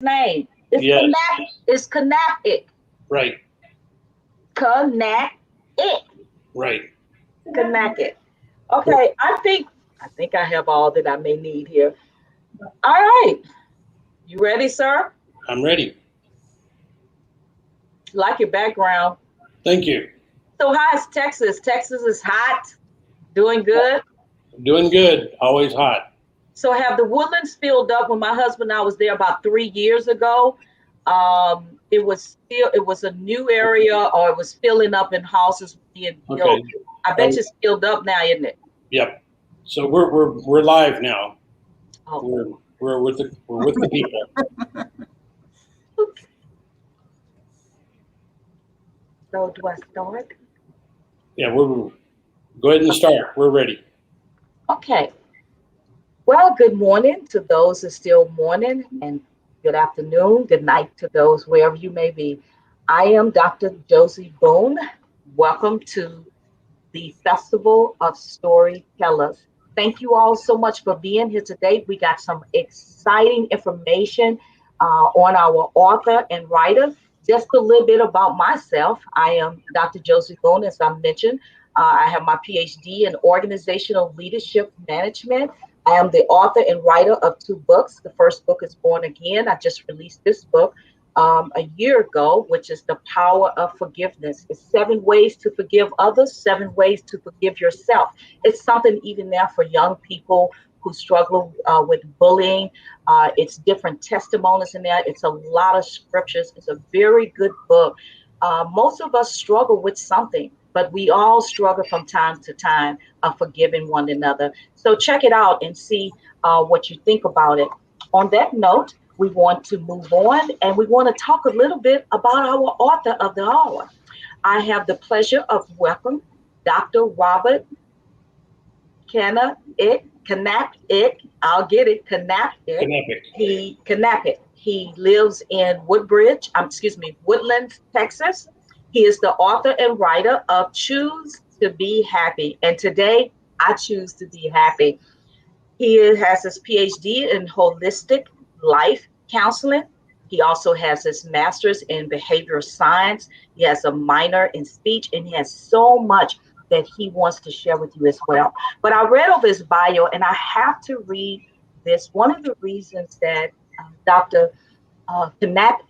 name. It's Yes. It's Knapick. Right. Knapick. Right. Knapick. Okay, I think I have all that I may need here. All right. You ready, sir? I'm ready. Like your background. Thank you. So how is Texas? Texas is hot. Doing good. Doing good. Always hot. So have the woodlands filled up? When my husband and I was there about 3 years ago, it was a new area, or it was filling up in houses being built. Okay. I bet you it's filled up now, isn't it? Yep. So we're live now. Oh, We're with the people. okay. So do I start? Yeah. We're Go ahead and start. We're ready. Okay. Well, good morning to those who are still morning, and good afternoon, good night to those wherever you may be. I am Dr. Josie Boone. Welcome to the Festival of Storytellers. Thank you all so much for being here today. We got some exciting information on our author and writer. Just a little bit about myself. I am Dr. Josie Boone, as I mentioned. I have my PhD in Organizational Leadership Management. I am the author and writer of two books. The first book is Born Again. I just released this book a year ago, which is The Power of Forgiveness. It's 7 ways to forgive others, 7 ways to forgive yourself. It's something even now for young people who struggle with bullying. It's different testimonies in there. It's a lot of scriptures. It's a very good book. Most of us struggle with something, but we all struggle from time to time of forgiving one another. So check it out and see what you think about it. On that note, we want to move on, and we want to talk a little bit about our author of the hour. I have the pleasure of welcoming Dr. Robert Knapick. I'll get it, Knapick. Knapick. He lives in Woodlands, Texas. He is the author and writer of Choose to Be Happy. And today, I choose to be happy. He has his PhD in holistic life counseling. He also has his master's in behavioral science. He has a minor in speech, and he has so much that he wants to share with you as well. But I read over his bio, and I have to read this. One of the reasons that Dr. Knapp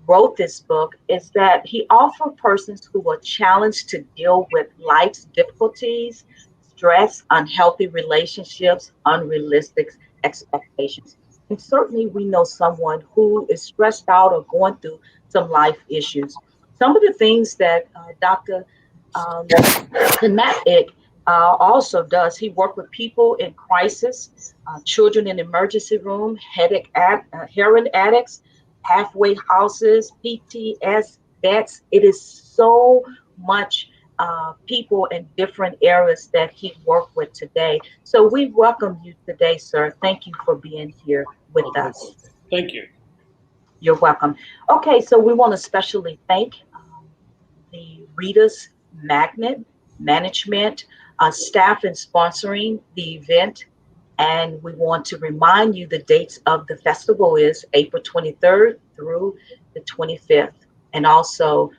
wrote this book is that he offered persons who were challenged to deal with life's difficulties, stress, unhealthy relationships, unrealistic expectations. And certainly, we know someone who is stressed out or going through some life issues. Some of the things that Dr. Um, Knapp also does, he worked with people in crisis, children in emergency room, heroin addicts, halfway houses, PTS vets. It is so much people in different areas that he worked with today. So we welcome you today, sir. Thank you for being here with Okay. us. Thank you. You're welcome. Okay, so we want to especially thank the Readers Magnet Management staff in sponsoring the event. And we want to remind you the dates of the festival is April 23rd through the 25th, and also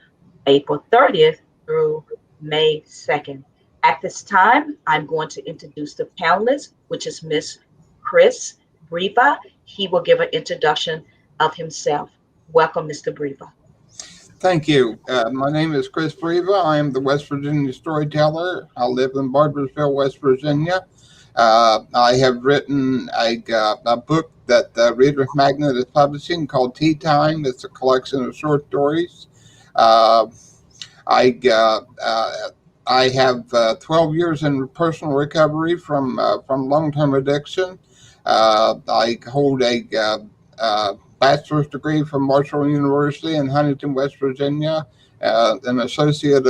April 30th through May 2nd. At this time, I'm going to introduce the panelist, which is Miss Chris Briva. He will give an introduction of himself. Welcome, Mr. Briva. Thank you. My name is Chris Briva. I am the West Virginia storyteller. I live in Barboursville, West Virginia. I have written a book that ReadersMagnet is publishing called Tea Time. It's a collection of short stories. Uh, I I have 12 years in personal recovery from long-term addiction. I hold a bachelor's degree from Marshall University in Huntington, West Virginia, an associate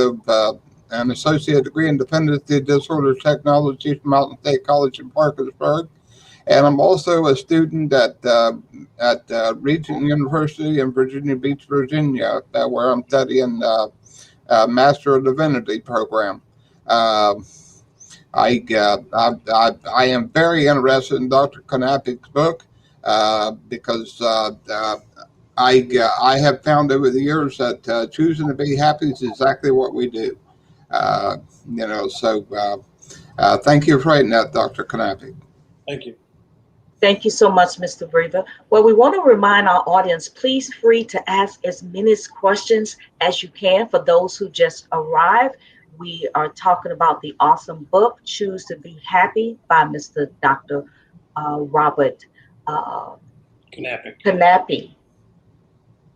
degree in dependency disorder technology from Mountain State College in Parkersburg. And I'm also a student at Regent University in Virginia Beach, Virginia, where I'm studying Master of Divinity program. Uh, I am very interested in Dr. Knapick's book. because I have found over the years that choosing to be happy is exactly what we do. Thank you for writing that, Dr. Knapick. Thank you. Thank you so much, Mr. Brever. Well, we want to remind our audience, please free to ask as many questions as you can. For those who just arrived, we are talking about the awesome book, Choose to Be Happy by Mr. Dr. Robert Knapick.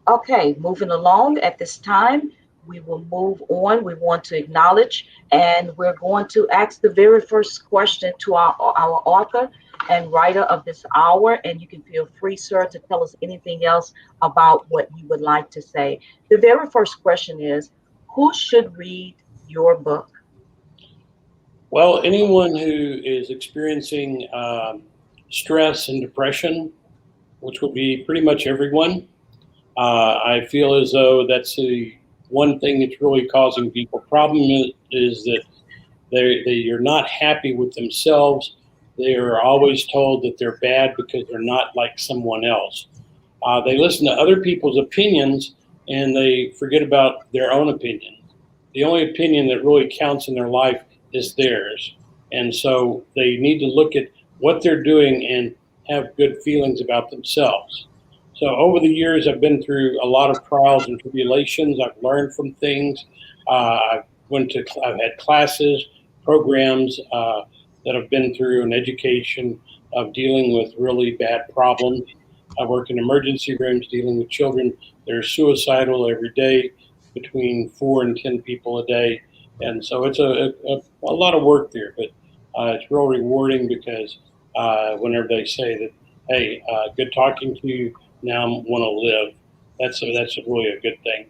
Okay, moving along at this time, we will move on. We want to acknowledge, and we're going to ask the very first question to our author and writer of this hour. And you can feel free, sir, to tell us anything else about what you would like to say. The very first question is, who should read your book? Well, anyone who is experiencing stress and depression, which would be pretty much everyone. I feel as though that's the one thing that's really causing people problem is that they're not happy with themselves. They are always told that they're bad because they're not like someone else. They listen to other people's opinions and they forget about their own opinion. The only opinion that really counts in their life is theirs. And so they need to look at what they're doing and have good feelings about themselves. So over the years, I've been through a lot of trials and tribulations. I've learned from things. I've had classes, programs that I've been through, an education of dealing with really bad problems. I work in emergency rooms dealing with children that are suicidal every day, between 4 and 10 people a day. And so it's a lot of work there, but it's real rewarding because whenever they say that, hey, good talking to you, now I want to live, that's really a good thing.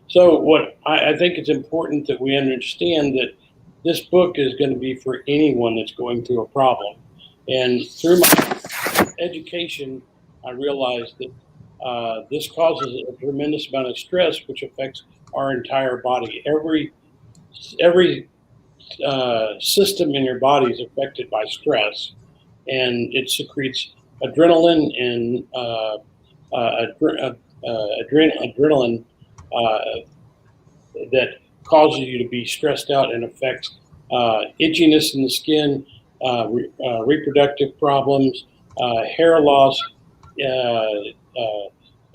So what I think it's important that we understand that this book is going to be for anyone that's going through a problem. And through my education, I realized that this causes a tremendous amount of stress, which affects our entire body. Every system in your body is affected by stress, and it secretes adrenaline and adrenaline that causes you to be stressed out and affects itchiness in the skin, reproductive problems, hair loss,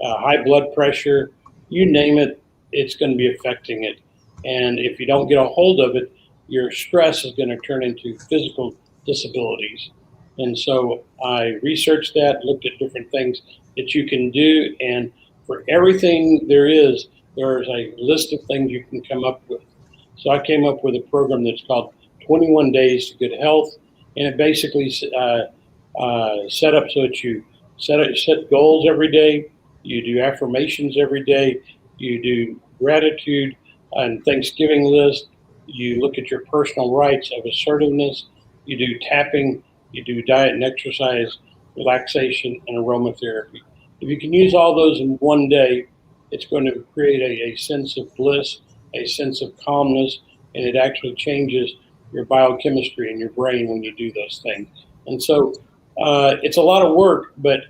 high blood pressure, you name it, it's going to be affecting it. And if you don't get a hold of it, your stress is going to turn into physical disabilities. And so I researched that, looked at different things that you can do, and for everything there's a list of things you can come up with. So I came up with a program that's called 21 Days to Good Health, and it basically set up so that you set goals every day, you do affirmations every day, you do gratitude and Thanksgiving list, you look at your personal rights of assertiveness, you do tapping, you do diet and exercise, relaxation, and aromatherapy. If you can use all those in one day, it's going to create a sense of bliss, a sense of calmness, and it actually changes your biochemistry in your brain when you do those things. And so it's a lot of work, but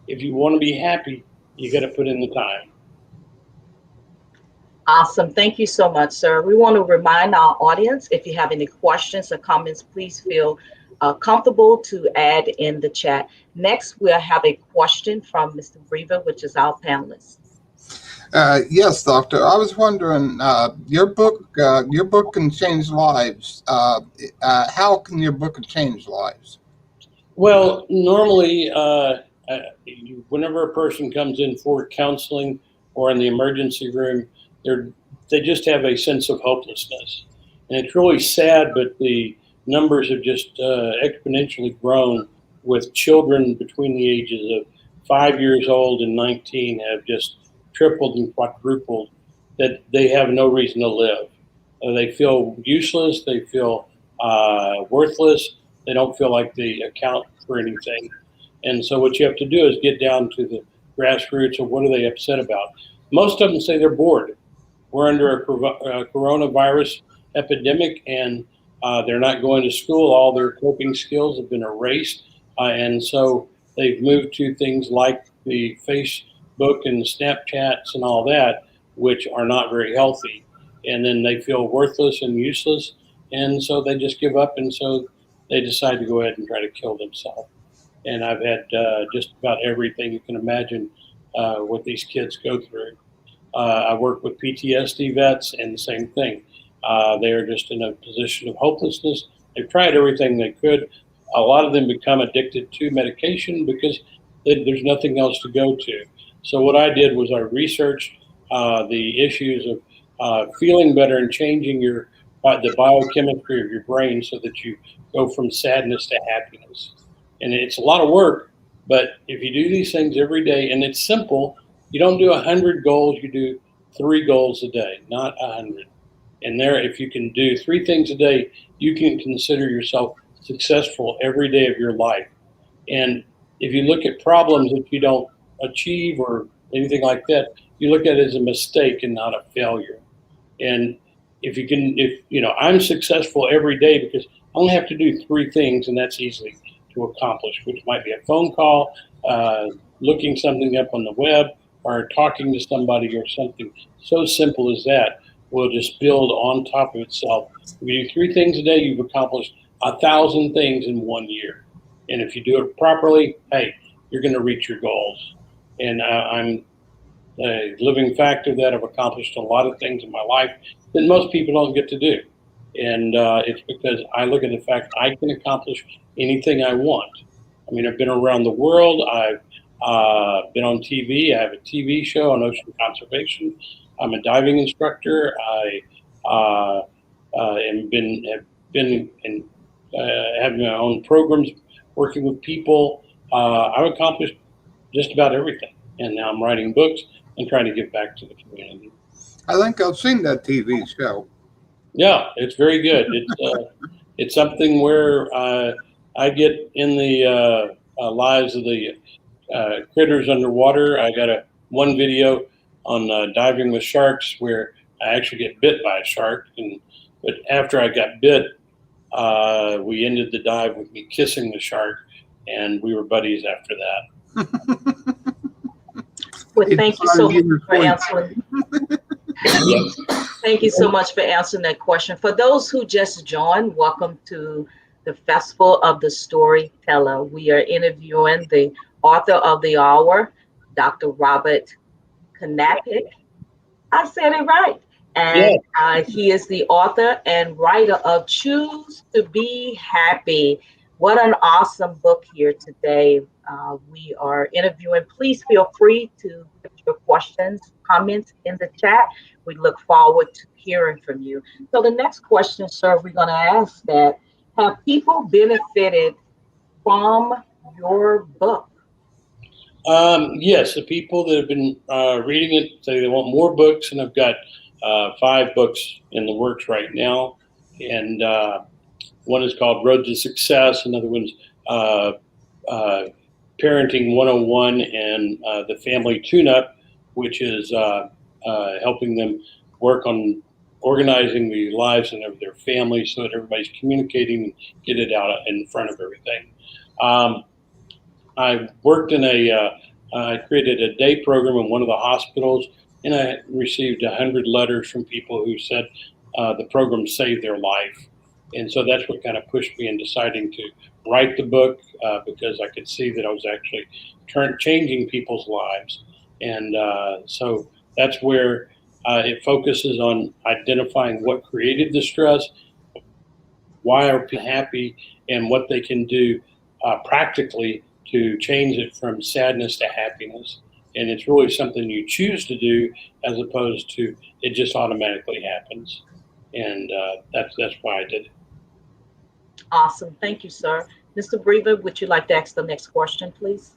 if you want to be happy, you got to put in the time. Awesome. Thank you so much, sir. We want to remind our audience, if you have any questions or comments, please feel comfortable to add in the chat. Next, we'll have a question from Mr. Brever, which is our panelist. Yes, doctor. I was wondering, your book can change lives. How can your book change lives? Well, normally, whenever a person comes in for counseling or in the emergency room, they just have a sense of hopelessness. And it's really sad, but the numbers have just exponentially grown with children between the ages of 5 years old and 19 have just tripled and quadrupled, that they have no reason to live. They feel useless, they feel worthless, they don't feel like they account for anything. And so what you have to do is get down to the grassroots of what are they upset about. Most of them say they're bored. We're under a coronavirus epidemic, and they're not going to school. All their coping skills have been erased. And so they've moved to things like the Facebook and Snapchats and all that, which are not very healthy. And then they feel worthless and useless. And so they just give up. And so they decide to go ahead and try to kill themselves. And I've had just about everything you can imagine what these kids go through. I work with PTSD vets, and the same thing. They are just in a position of hopelessness. They've tried everything they could. A lot of them become addicted to medication because there's nothing else to go to. So what I did was I researched the issues of feeling better and changing the biochemistry of your brain so that you go from sadness to happiness. And it's a lot of work, but if you do these things every day, and it's simple, you don't do 100 goals, you do 3 goals a day, not 100. And if you can do 3 things a day, you can consider yourself successful every day of your life. And if you look at problems that you don't achieve or anything like that, you look at it as a mistake and not a failure. And if I'm successful every day because I only have to do 3 things, and that's easily to accomplish, which might be a phone call, looking something up on the web, or talking to somebody, or something so simple as that will just build on top of itself. If you do 3 things a day, you've accomplished 1,000 things in 1 year. And if you do it properly, hey, you're going to reach your goals. And I'm a living fact of that. I've accomplished a lot of things in my life that most people don't get to do. And it's because I look at the fact I can accomplish anything I want. I mean, I've been around the world. I've been on TV. I have a TV show on ocean conservation. I'm a diving instructor. I have been having my own programs, working with people. I've accomplished just about everything. And now I'm writing books and trying to give back to the community. I think I've seen that TV show. Yeah, it's very good. It's something where I get in the lives of the critters underwater. I got one video on diving with sharks where I actually get bit by a shark, but after I got bit, we ended the dive with me kissing the shark, and we were buddies after that. Well, thank you so much for answering. Thank you so much for answering that question. For those who just joined, welcome to the Festival of the Storyteller. We are interviewing the author of the hour, Dr. Robert Knapick. I said it right. And he is the author and writer of Choose to Be Happy. What an awesome book here today. We are interviewing. Please feel free to put your questions, comments in the chat. We look forward to hearing from you. So the next question, sir, we're going to ask that, have people benefited from your book? Yes, the people that have been reading it say they want more books, and I've got 5 books in the works right now. And one is called Road to Success. Another one's Parenting 101 and the Family Tune-Up, which is helping them work on organizing the lives of their family so that everybody's communicating and get it out in front of everything. I worked I created a day program in one of the hospitals, and I received 100 letters from people who said the program saved their life. And so that's what kind of pushed me in deciding to write the book, because I could see that I was actually changing people's lives. And so that's where it focuses on identifying what created the stress, why are people happy, and what they can do practically to change it from sadness to happiness. And it's really something you choose to do as opposed to it just automatically happens. And that's why I did it. Awesome. Thank you, sir. Mr. Brever, would you like to ask the next question, please?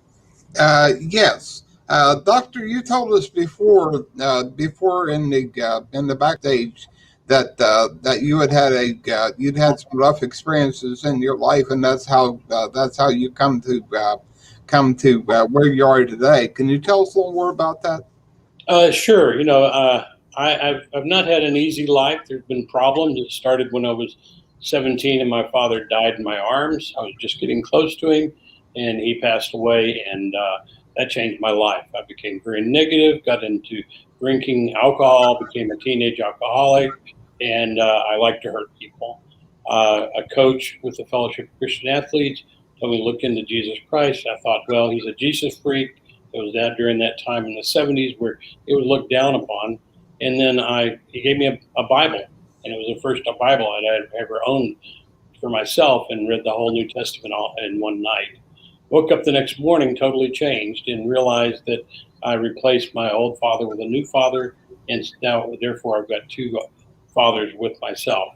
Yes. Doctor, you told us before in the backstage that you you'd had some rough experiences in your life, and that's how you come to where you are today. Can you tell us a little more about that? Sure. I've not had an easy life. There's been problems. It started when I was 17 and my father died in my arms. I was just getting close to him, and he passed away, and that changed my life. I became very negative, got into drinking alcohol, became a teenage alcoholic, and I like to hurt people. A coach with the Fellowship of Christian Athletes told me to look into Jesus Christ. I thought, well, he's a Jesus freak. It was that during that time in the 70s where it was looked down upon. And then he gave me a Bible, and it was the first Bible I'd ever owned for myself, and read the whole New Testament all in one night. Woke up the next morning totally changed and realized that I replaced my old father with a new father, and now therefore I've got two fathers with myself.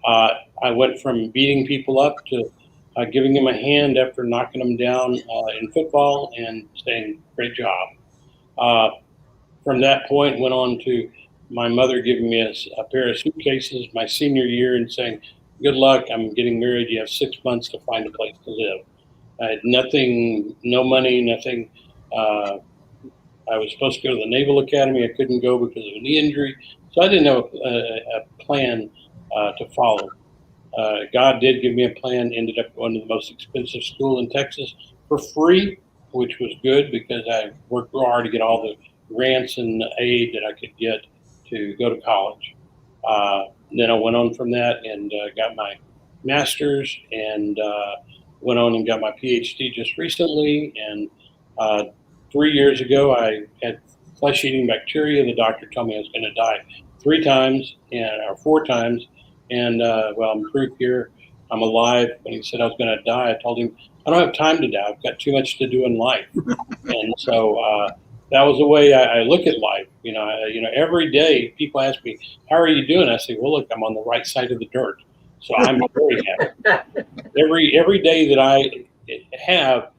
I went from beating people up to giving them a hand after knocking them down in football and saying, great job. From that point, went on to my mother giving me a pair of suitcases my senior year and saying, good luck, I'm getting married, you have 6 months to find a place to live. I had nothing, no money, nothing. I was supposed to go to the Naval Academy. I couldn't go because of a knee injury. So I didn't have a plan to follow. God did give me a plan, ended up going to the most expensive school in Texas for free, which was good because I worked hard to get all the grants and aid that I could get to go to college. Then I went on from that and got my master's, and went on and got my PhD just recently. And 3 years ago, I had flesh-eating bacteria. The doctor told me I was going to die 3 times or 4 times. And well, I'm proof here. I'm alive. When he said I was going to die, I told him, I don't have time to die. I've got too much to do in life. And so that was the way I look at life. You know, every day people ask me, how are you doing? I say, well, look, I'm on the right side of the dirt. So I'm very happy. Every day that I have,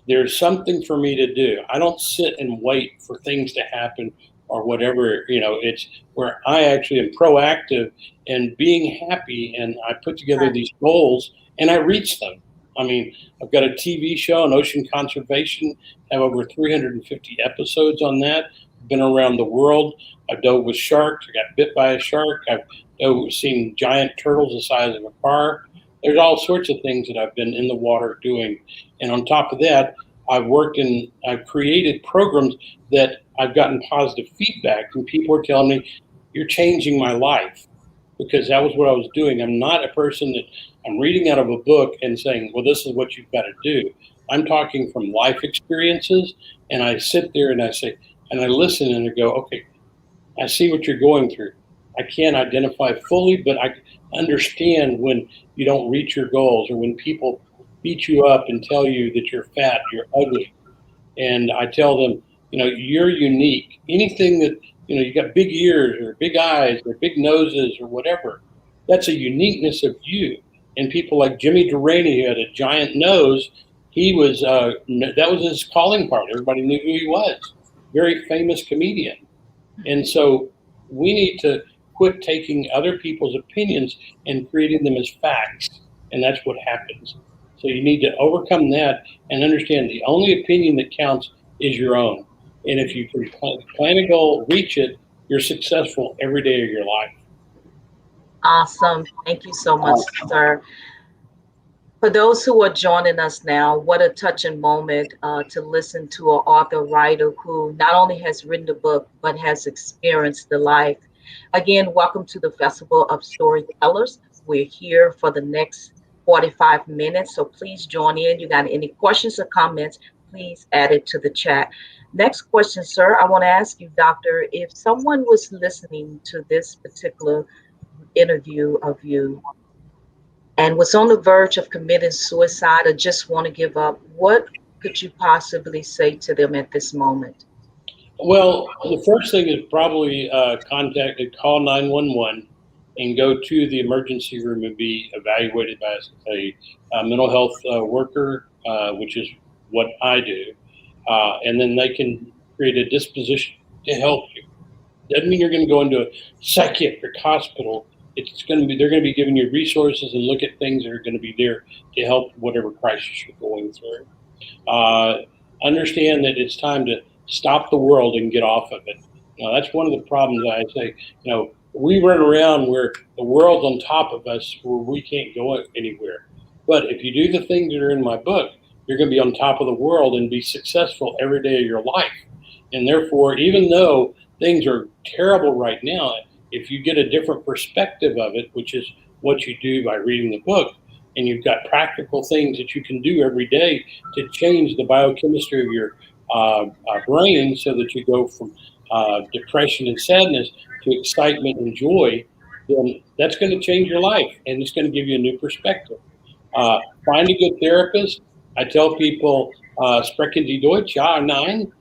there's something for me to do. I don't sit and wait for things to happen or whatever. It's where I actually am proactive and being happy, and I put together these goals and I reach them. I mean, I've got a TV show on ocean conservation, have over 350 episodes on that. Been around the world. I've dove with sharks. I got bit by a shark. I've seen giant turtles the size of a car. There's all sorts of things that I've been in the water doing. And on top of that, I've created programs that I've gotten positive feedback, and people are telling me, you're changing my life, because that was what I was doing. I'm not a person that I'm reading out of a book and saying, well, this is what you've got to do. I'm talking from life experiences, and I sit there and I say, and I listen and I go, okay, I see what you're going through. I can't identify fully, but I understand when you don't reach your goals, or when people beat you up and tell you that you're fat, you're ugly. And I tell them, you're unique. Anything that, you got big ears or big eyes or big noses or whatever, that's a uniqueness of you. And people like Jimmy Durante, who had a giant nose, that was his calling card. Everybody knew who he was. Very famous comedian. And so we need to quit taking other people's opinions and creating them as facts. And that's what happens. So you need to overcome that and understand the only opinion that counts is your own. And if you can plan a goal, reach it, you're successful every day of your life. Awesome. Thank you so much, sir. For those who are joining us now, what a touching moment to listen to an author writer who not only has written the book, but has experienced the life. Again, welcome to the Festival of Storytellers. We're here for the next 45 minutes, so please join in. You got any questions or comments, please add it to the chat. Next question, sir, I want to ask you, Doctor, if someone was listening to this particular interview of you and was on the verge of committing suicide or just want to give up, what could you possibly say to them at this moment? Well, the first thing is probably call 911 and go to the emergency room and be evaluated by a mental health worker, which is what I do. And then they can create a disposition to help you. Doesn't mean you're going to go into a psychiatric hospital. They're going to be giving you resources and look at things that are going to be there to help whatever crisis you're going through. Understand that it's time to stop the world and get off of it. That's one of the problems I say. We run around where the world's on top of us, where we can't go anywhere. But if you do the things that are in my book, you're going to be on top of the world and be successful every day of your life. And therefore, even though things are terrible right now, if you get a different perspective of it, which is what you do by reading the book, and you've got practical things that you can do every day to change the biochemistry of your brain so that you go from depression and sadness to excitement and joy, then that's going to change your life, and it's going to give you a new perspective. Find a good therapist. I tell people, sprechen Sie Deutsch? Ja, nein.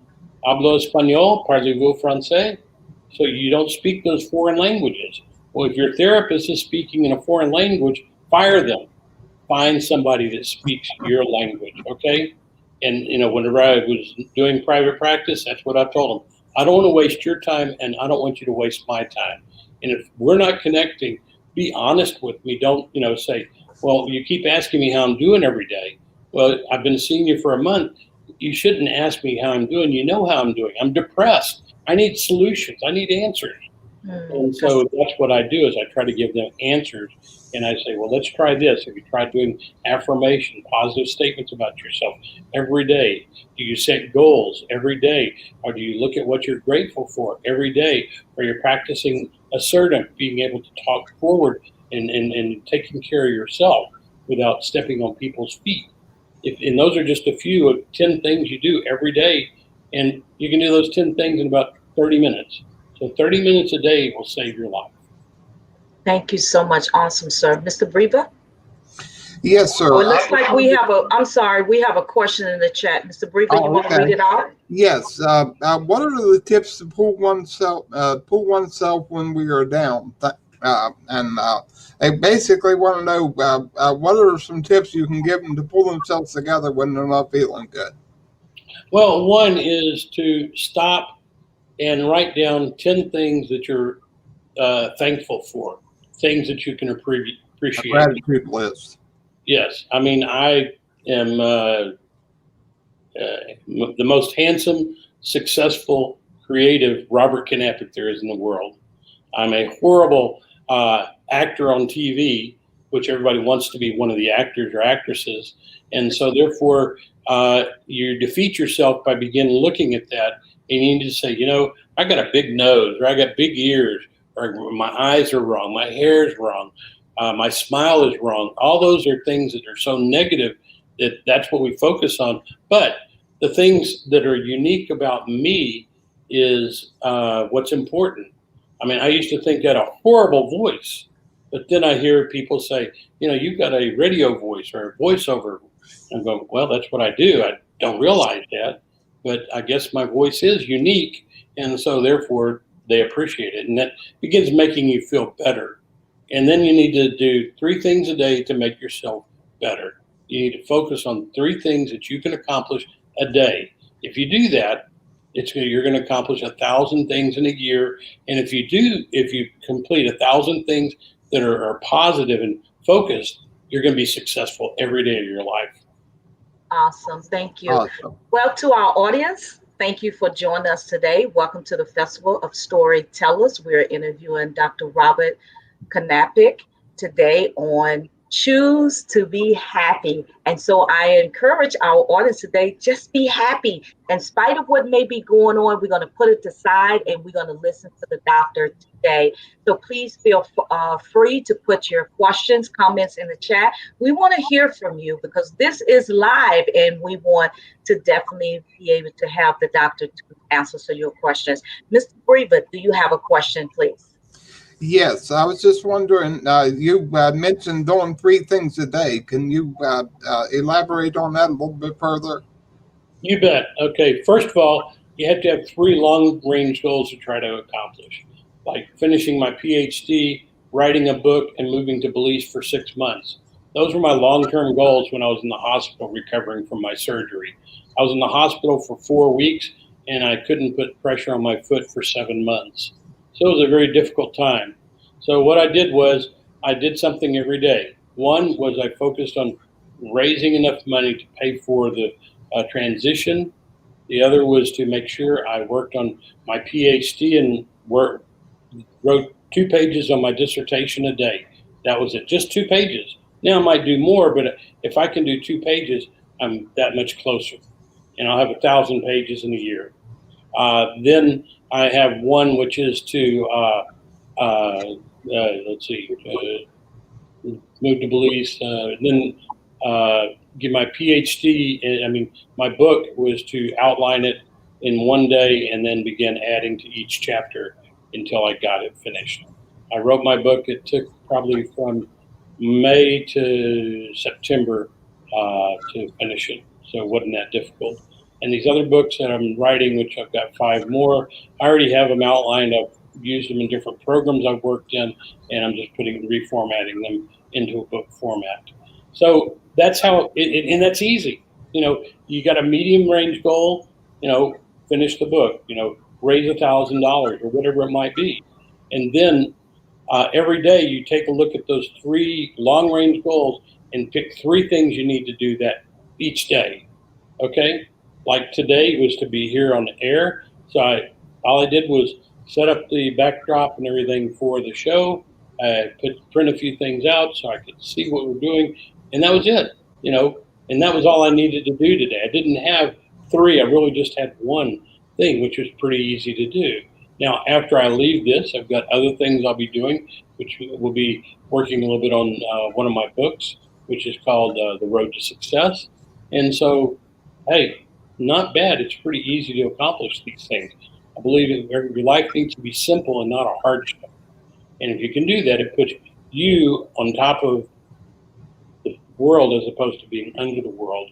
Hablo español? Parlez-vous français? So you don't speak those foreign languages. Well, if your therapist is speaking in a foreign language, fire them. Find somebody that speaks your language, okay? And, whenever I was doing private practice, that's what I told them. I don't want to waste your time, and I don't want you to waste my time. And if we're not connecting, be honest with me. Don't, say, well, you keep asking me how I'm doing every day. Well, I've been seeing you for a month. You shouldn't ask me how I'm doing. You know how I'm doing. I'm depressed. I need solutions. I need answers. And so that's what I do is I try to give them answers. And I say, well, let's try this. Have you tried doing affirmation, positive statements about yourself every day? Do you set goals every day? Or do you look at what you're grateful for every day? Or you're practicing assertive, being able to talk forward and taking care of yourself without stepping on people's feet? And those are just a few of 10 things you do every day. And you can do those 10 things in about 30 minutes. So 30 minutes a day will save your life. Thank you so much. Awesome, sir. Mr. Breva? Yes, sir. Oh, it looks like we have we have a question in the chat. Mr. Breva, you want to read it out? Yes. What are the tips to pull oneself when we are down? I basically want to know what are some tips you can give them to pull themselves together when they're not feeling good? Well, one is to stop and write down 10 things that you're thankful for, things that you can appreciate. A gratitude list. Yes. I mean, I am the most handsome, successful, creative Robert Knapick there is in the world. I'm a horrible actor on TV, which everybody wants to be one of the actors or actresses. And so therefore, you defeat yourself by beginning looking at that. And you need to say, I got a big nose, or I got big ears, or my eyes are wrong, my hair is wrong, my smile is wrong. All those are things that are so negative that's what we focus on. But the things that are unique about me is what's important. I mean, I used to think I had a horrible voice, but then I hear people say, you've got a radio voice or a voiceover. I'm going, well, that's what I do. I don't realize that, but I guess my voice is unique. And so therefore they appreciate it. And that begins making you feel better. And then you need to do 3 things a day to make yourself better. You need to focus on 3 things that you can accomplish a day. If you do that, you're going to accomplish 1,000 things in a year. And if you complete 1,000 things that are positive and focused, you're going to be successful every day of your life. Awesome. Thank you. Awesome. Well, to our audience, thank you for joining us today. Welcome to the Festival of Storytellers. We're interviewing Dr. Robert Knapick today on Choose to Be Happy. And so I encourage our audience today, just be happy. In spite of what may be going on, we're going to put it aside and we're going to listen to the doctor today. So please feel free to put your questions, comments in the chat. We want to hear from you because this is live and we want to definitely be able to have the doctor to answer some of your questions. Mr. Breva, do you have a question, please? Yes, I was just wondering, you mentioned doing 3 things a day. Can you elaborate on that a little bit further? You bet. Okay, first of all, you have to have 3 long-range goals to try to accomplish, like finishing my PhD, writing a book, and moving to Belize for 6 months. Those were my long-term goals when I was in the hospital recovering from my surgery. I was in the hospital for 4 weeks, and I couldn't put pressure on my foot for 7 months. So it was a very difficult time. So what I did was I did something every day. One was I focused on raising enough money to pay for the transition. The other was to make sure I worked on my PhD and wrote 2 pages on my dissertation a day. That was it, just 2 pages. Now I might do more, but if I can do 2 pages, I'm that much closer. And I'll have 1,000 pages in a year. Then I have one which is to, let's see, move to Belize, then get my PhD. My book was to outline it in one day and then begin adding to each chapter until I got it finished. I wrote my book. It took probably from May to September to finish it, so it wasn't that difficult. And these other books that I'm writing, which I've got 5 more, I already have them outlined. I've used them in different programs I've worked in, and I'm just reformatting them into a book format. So that's how, and that's easy. You got a medium range goal, finish the book, raise $1,000 or whatever it might be. And then every day you take a look at those 3 long range goals and pick 3 things you need to do that each day. Okay? Like today was to be here on the air. So all I did was set up the backdrop and everything for the show. I print a few things out so I could see what we're doing. And that was it, and that was all I needed to do today. I didn't have 3. I really just had 1 thing, which was pretty easy to do. Now, after I leave this, I've got other things I'll be doing, which will be working a little bit on one of my books, which is called The Road to Success. And so, hey, not bad. It's pretty easy to accomplish these things. I believe your life needs to be simple and not a hardship. And if you can do that, it puts you on top of the world as opposed to being under the world.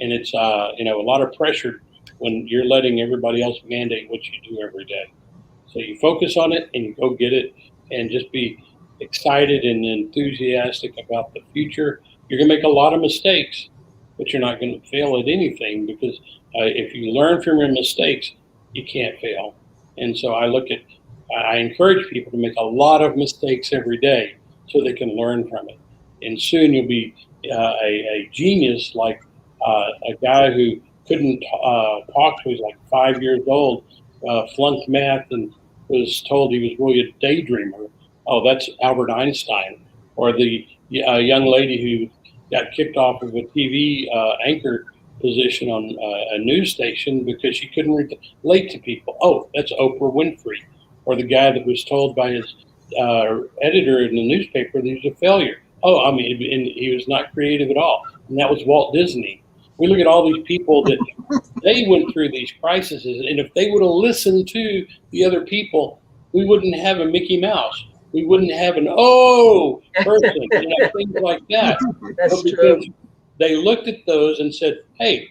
And it's a lot of pressure when you're letting everybody else mandate what you do every day. So you focus on it and you go get it, and just be excited and enthusiastic about the future. You're going to make a lot of mistakes, but you're not going to fail at anything, because if you learn from your mistakes, you can't fail. And so I encourage people to make a lot of mistakes every day so they can learn from it. And soon you'll be a genius, like a guy who couldn't talk till he was like 5 years old, flunked math and was told he was really a daydreamer. Oh, that's Albert Einstein. Or the young lady who got kicked off of a TV anchor position on a news station because she couldn't relate to people. Oh, that's Oprah Winfrey. Or the guy that was told by his editor in the newspaper that he was a failure. And he was not creative at all. And that was Walt Disney. We look at all these people that they went through these crises, and if they would have listened to the other people, we wouldn't have a Mickey Mouse. We wouldn't have an person, things like that. That's true. They looked at those and said, hey,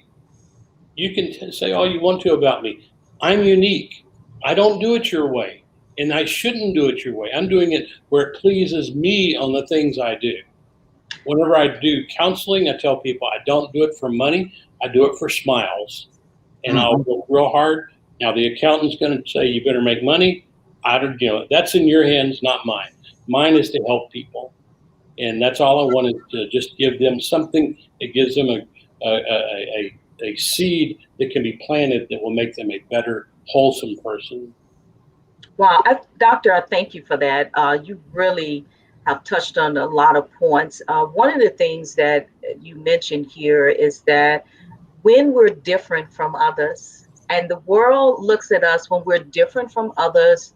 you can say all you want to about me. I'm unique. I don't do it your way, and I shouldn't do it your way. I'm doing it where it pleases me on the things I do. Whenever I do counseling, I tell people I don't do it for money. I do it for smiles. And I'll work real hard. Now, the accountant's going to say, you better make money. That's in your hands, not mine. Mine is to help people. And that's all I wanted, to just give them something that gives them a seed that can be planted that will make them a better, wholesome person. Wow, Doctor, I thank you for that. You really have touched on a lot of points. One of the things that you mentioned here is that when we're different from others, and the world looks at us when we're different from others,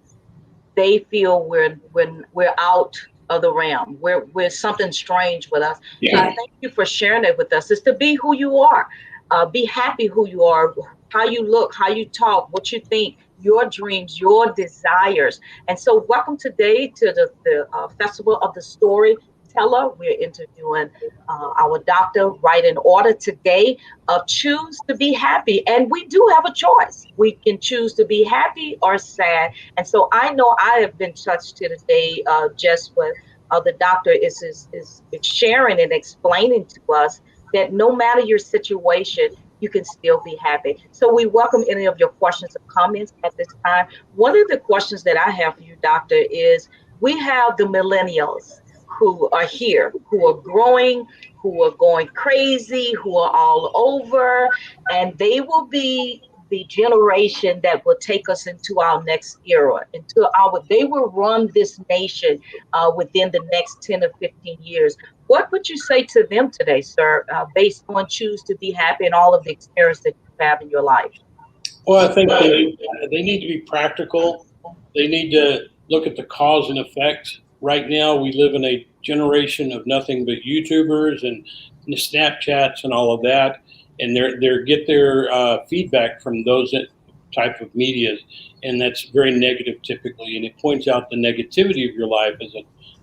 they feel we're out of the realm. We're something strange with us. Yeah. So I thank you for sharing it with us. It's to be who you are. Be happy who you are, how you look, how you talk, what you think, your dreams, your desires. And so welcome today to the Festival of the Storyteller. We're interviewing our doctor, right in order today, of choose to be happy. And we do have a choice. We can choose to be happy or sad. And so I know I have been touched today just what the doctor is sharing and explaining to us, that no matter your situation, you can still be happy. So we welcome any of your questions or comments at this time. One of the questions that I have for you, Doctor, is we have the millennials who are here, who are growing, who are going crazy, who are all over, and they will be the generation that will take us into our next era, they will run this nation within the next 10 or 15 years. What would you say to them today, sir, based on choose to be happy and all of the experience that you have in your life? Well, I think they need to be practical. They need to look at the cause and effect. Right now, we live in a generation of nothing but YouTubers and Snapchats and all of that, and they get their feedback from those type of media, and that's very negative typically, and it points out the negativity of your life as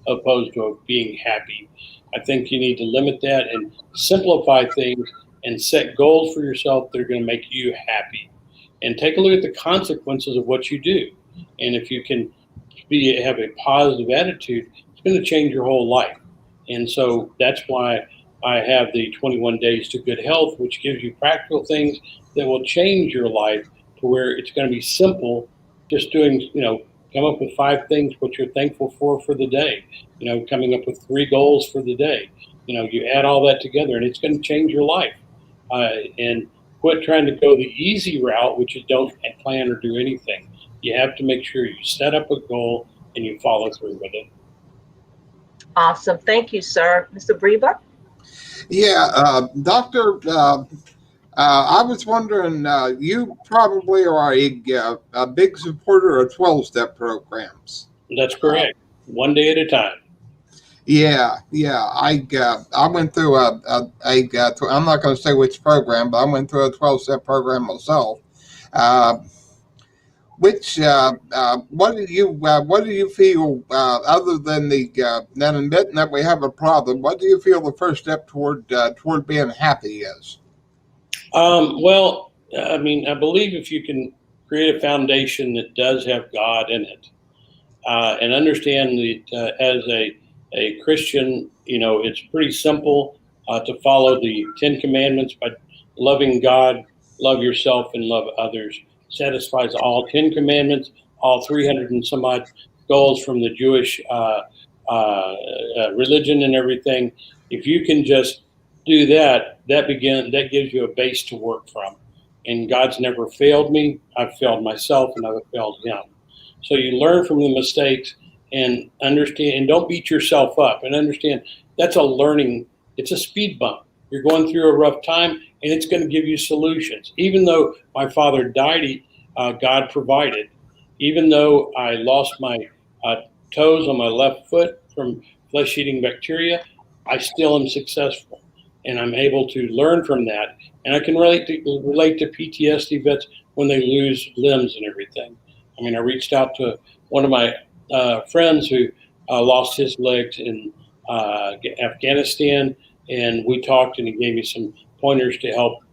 opposed to being happy. I think you need to limit that and simplify things and set goals for yourself that are going to make you happy. And take a look at the consequences of what you do. And if you can have a positive attitude, it's going to change your whole life. And so that's why I have the 21 Days to Good Health, which gives you practical things that will change your life to where it's going to be simple, just doing, come up with 5 things what you're thankful for the day, coming up with 3 goals for the day. You add all that together and it's going to change your life. And quit trying to go the easy route, which is don't plan or do anything. You have to make sure you set up a goal and you follow through with it. Awesome. Thank you, sir. Mr. Breva? Yeah, Doctor, I was wondering, you probably are a big supporter of 12-step programs. That's correct. One day at a time. Yeah. I went through I'm not going to say which program, but I went through a 12-step program myself. What do you feel, other than than admitting that we have a problem? What do you feel the first step toward being happy is? Well, I believe if you can create a foundation that does have God in it, and understand that as a Christian, it's pretty simple to follow the 10 Commandments by loving God, love yourself, and love others. Satisfies all 10 Commandments, all 300 and some odd goals from the Jewish religion and everything. If you can just do that, that gives you a base to work from. And God's never failed me. I've failed myself, and I've failed Him. So you learn from the mistakes and understand, and don't beat yourself up, and understand that's a learning, it's a speed bump. You're going through a rough time, and it's going to give you solutions. Even though my father died, God provided. Even though I lost my toes on my left foot from flesh-eating bacteria, I still am successful. And I'm able to learn from that. And I can relate to PTSD vets when they lose limbs and everything. I reached out to one of my friends who lost his legs in Afghanistan, and we talked, and he gave me some pointers to help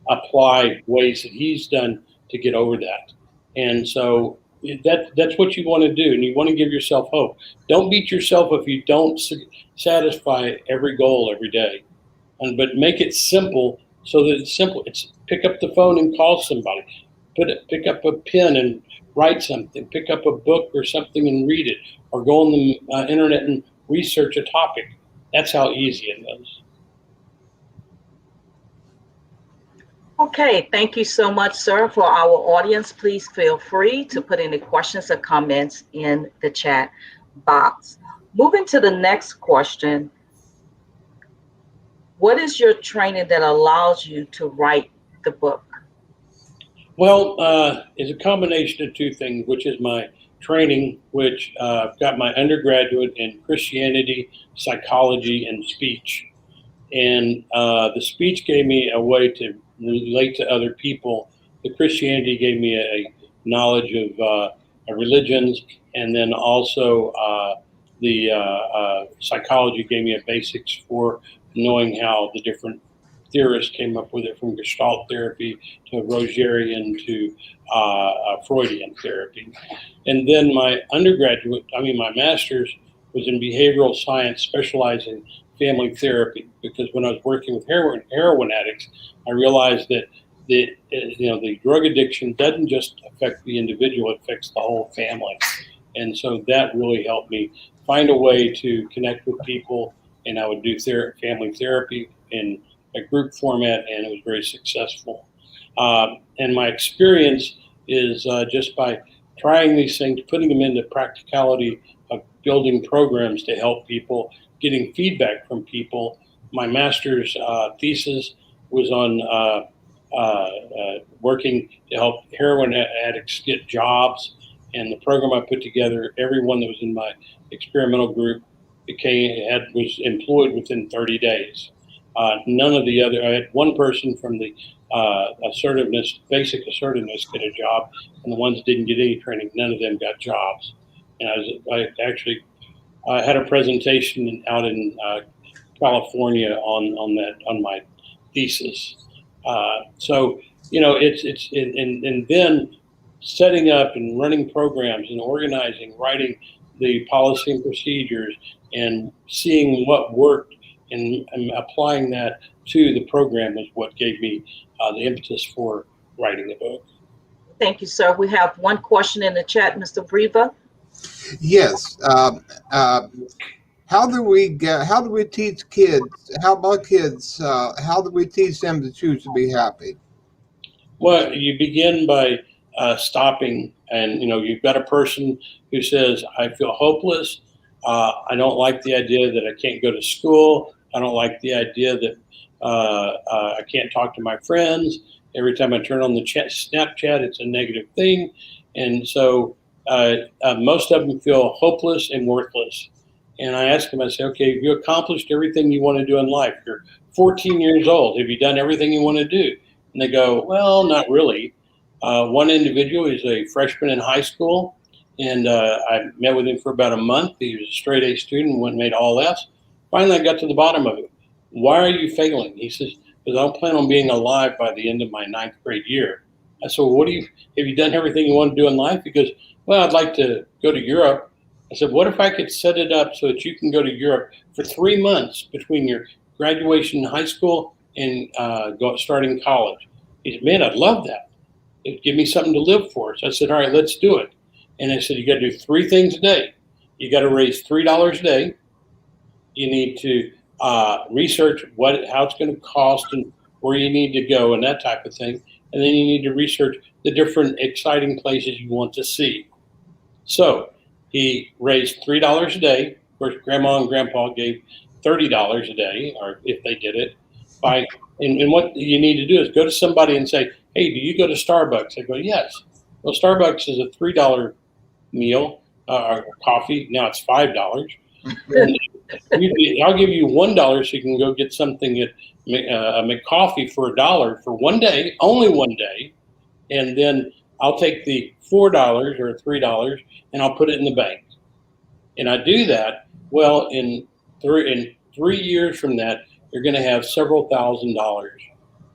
apply ways that he's done to get over that. And so that's what you want to do, and you want to give yourself hope. Don't beat yourself if you don't satisfy every goal every day, but make it simple so that it's simple. It's pick up the phone and call somebody. Pick up a pen and write something. Pick up a book or something and read it, or go on the internet and research a topic. That's how easy it is. Okay, thank you so much, sir. For our audience, please feel free to put any questions or comments in the chat box. Moving to the next question, what is your training that allows you to write the book? Well, it's a combination of 2 things, which is my training, which I've got my undergraduate in Christianity, psychology, and speech. And the speech gave me a way to relate to other people. The Christianity gave me a knowledge of religions, and then also the psychology gave me a basics for knowing how the different theorists came up with it, from Gestalt therapy to Rogerian to Freudian therapy. And then my master's was in behavioral science, specializing family therapy, because when I was working with heroin addicts, I realized that the drug addiction doesn't just affect the individual, it affects the whole family. And so that really helped me find a way to connect with people, and I would do family therapy in a group format, and it was very successful. And my experience is just by trying these things, putting them into practicality of building programs to help people getting feedback from people. My master's thesis was on working to help heroin addicts get jobs. And the program I put together, everyone that was in my experimental group was employed within 30 days. None of the other, I had one person from the basic assertiveness get a job, and the ones that didn't get any training, none of them got jobs. And I had a presentation out in California on my thesis. So and then setting up and running programs and organizing, writing the policy and procedures, and seeing what worked and applying that to the program is what gave me the impetus for writing the book. Thank you, sir. We have one question in the chat, Mr. Briva. Yes. How do we teach kids? How about kids? How do we teach them to choose to be happy? Well, you begin by stopping, and you've got a person who says, "I feel hopeless. I don't like the idea that I can't go to school. I don't like the idea that I can't talk to my friends. Every time I turn on the Snapchat, it's a negative thing." And so most of them feel hopeless and worthless. And I ask them, I say, "Okay, have you accomplished everything you want to do in life? You're 14 years old. Have you done everything you want to do?" And they go, "Well, not really." One individual is a freshman in high school, and I met with him for about a month. He was a straight A student, went and made all Fs. Finally, I got to the bottom of it. "Why are you failing?" He says, "Because I don't plan on being alive by the end of my 9th grade year." I said, "Well, have you done everything you want to do in life?" He goes, "Well, I'd like to go to Europe." I said, "What if I could set it up so that you can go to Europe for 3 months between your graduation in high school and starting college?" He said, "Man, I'd love that. It'd give me something to live for." So I said, "All right, let's do it." And I said, "You got to do 3 things a day. You got to raise $3 a day. You need to research how it's going to cost and where you need to go and that type of thing. And then you need to research the different exciting places you want to see." So he raised $3 a day. Of course, Grandma and Grandpa gave $30 a day, or if they did it. And what you need to do is go to somebody and say, "Hey, do you go to Starbucks?" They go, "Yes." Well, Starbucks is a $3 meal or coffee. Now it's $5. And I'll give you $1 so you can go get something at McCoffee for $1 for one day, only one day. And then I'll take the $4 or $3 and I'll put it in the bank. And I do that. Well, in 3 years from that, you're going to have several $1,000s.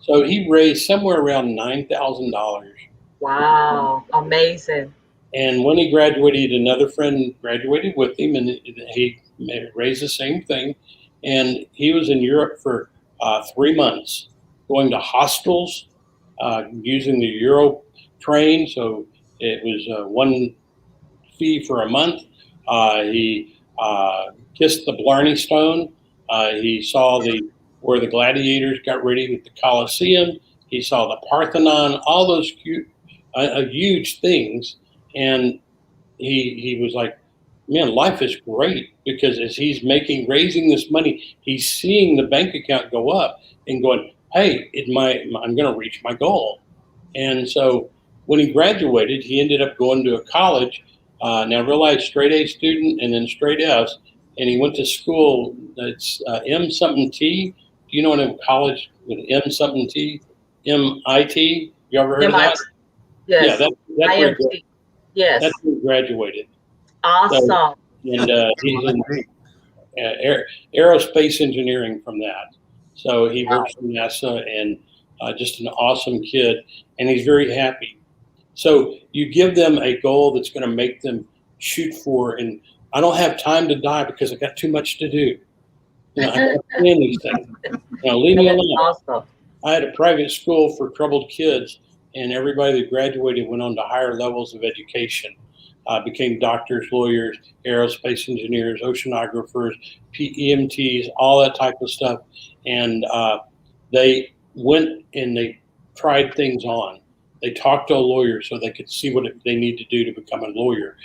So he raised somewhere around $9,000. Wow, amazing. And when he graduated, another friend graduated with him, and he raised the same thing. And he was in Europe for 3 months, going to hostels, using the Euro train. So it was one fee for a month. He kissed the Blarney Stone. He saw where the gladiators got ready with the Colosseum. He saw the Parthenon, all those huge things. And he was like, "Man, life is great," because as he's raising this money, he's seeing the bank account go up and going, "Hey, I'm going to reach my goal." And so when he graduated, he ended up going to a college. Now realize straight A student and then straight Fs, and he went to school. It's M something T. Do you know what a college with M something T? MIT. You ever heard of that? Yes. Yeah, that's where he graduated. Awesome. So, and he's in aerospace engineering from that. So he works for NASA, and just an awesome kid, and he's very happy. So you give them a goal that's going to make them shoot for, and I don't have time to die because I got too much to do. I can't plan these things. Leave me alone. Awesome. I had a private school for troubled kids, and everybody that graduated went on to higher levels of education, became doctors, lawyers, aerospace engineers, oceanographers, EMTs, all that type of stuff. And they went and they tried things on. They talked to a lawyer so they could see what they need to do to become a lawyer.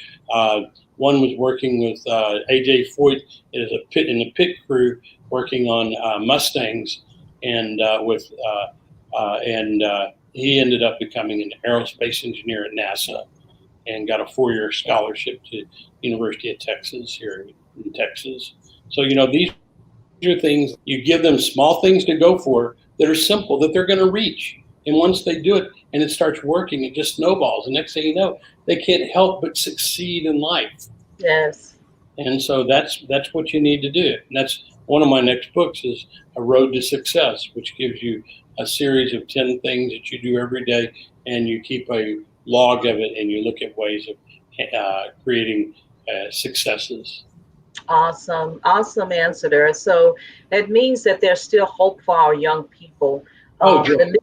One was working with A.J. Foyt in the pit crew, working on Mustangs, and he ended up becoming an aerospace engineer at NASA and got a 4-year scholarship to University of Texas here in Texas. So, these are things, you give them small things to go for that are simple, that they're going to reach. And once they do it and it starts working, it just snowballs. The next thing you know, they can't help but succeed in life. Yes. And so that's what you need to do. And that's one of my next books is A Road to Success, which gives you a series of 10 things that you do every day, and you keep a log of it, and you look at ways of creating successes. Awesome answer there. So it means that there's still hope for our young people. Believing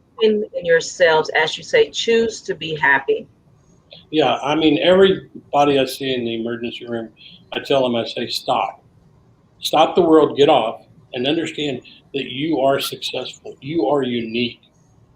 in yourselves, as you say, choose to be happy. Yeah, I mean, everybody I see in the emergency room, I tell them, I say, stop the world, get off, and understand that you are successful. You are unique.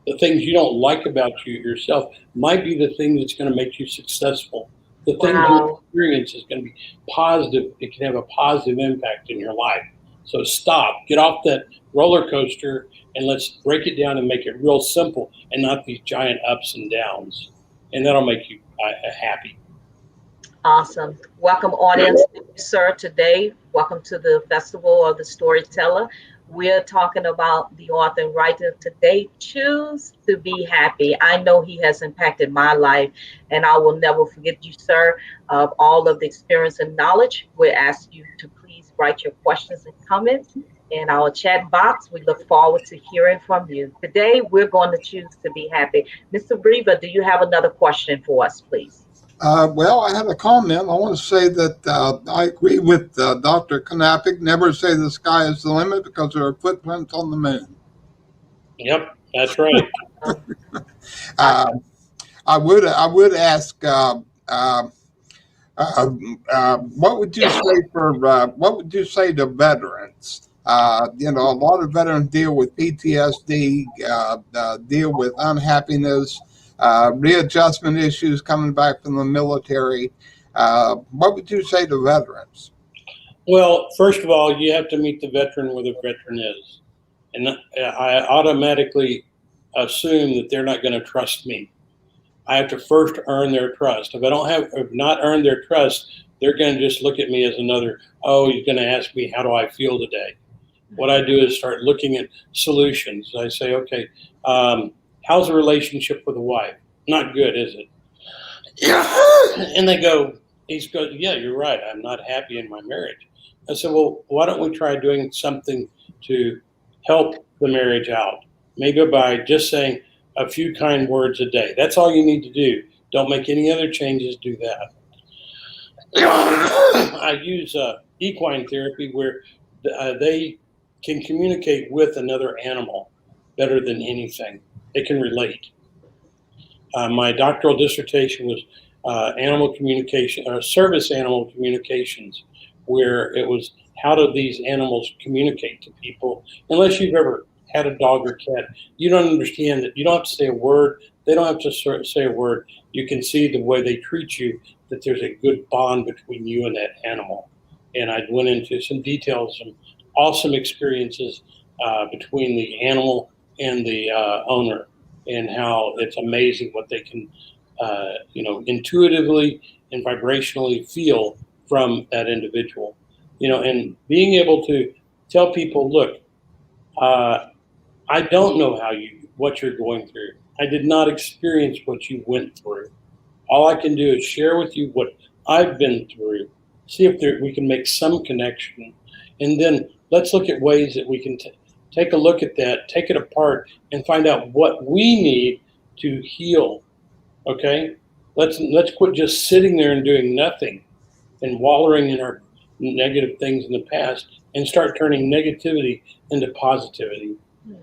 The things you don't like about you yourself might be the thing that's going to make you successful. The things you experience is going to be positive. It can have a positive impact in your life. So stop, get off that roller coaster, and let's break it down and make it real simple and not these giant ups and downs. And that'll make you happy. Awesome. Welcome, audience. Thank you, sir. Today, welcome to the Festival of the Storyteller. We're talking about the author and writer today, Choose to Be Happy. I know he has impacted my life, and I will never forget you, sir, of all of the experience and knowledge. We ask you to please write your questions and comments in our chat box. We look forward to hearing from you. Today, we're going to choose to be happy. Mr. Briva, do you have another question for us, please? Well, I had a comment. I want to say that I agree with Dr. Knapick. Never say the sky is the limit because there are footprints on the moon. Yep, that's right. I would ask, what would you say to veterans? A lot of veterans deal with PTSD, deal with unhappiness. Readjustment issues coming back from the military. What would you say to veterans? Well, first of all, you have to meet the veteran where the veteran is. And I automatically assume that they're not going to trust me. I have to first earn their trust. If I have not earned their trust, they're going to just look at me as another, he's going to ask me, how do I feel today? What I do is start looking at solutions. I say, okay, how's the relationship with the wife? Not good, is it? Yeah. And they go, yeah, you're right. I'm not happy in my marriage. I said, well, why don't we try doing something to help the marriage out? Maybe by just saying a few kind words a day. That's all you need to do. Don't make any other changes. Do that. I use equine therapy where they can communicate with another animal better than anything. They can relate. My doctoral dissertation was animal communication, service animal communications, where it was how do these animals communicate to people? Unless you've ever had a dog or cat, you don't understand that. You don't have to say a word. They don't have to say a word. You can see the way they treat you, that there's a good bond between you and that animal. And I went into some details, some awesome experiences between the animal and the owner, and how it's amazing what they can, intuitively and vibrationally feel from that individual. And being able to tell people, look, I don't know what you're going through. I did not experience what you went through. All I can do is share with you what I've been through, see if we can make some connection, and then let's look at ways that we can take a look at that, take it apart, and find out what we need to heal. Okay? Let's quit just sitting there and doing nothing and wallowing in our negative things in the past and start turning negativity into positivity.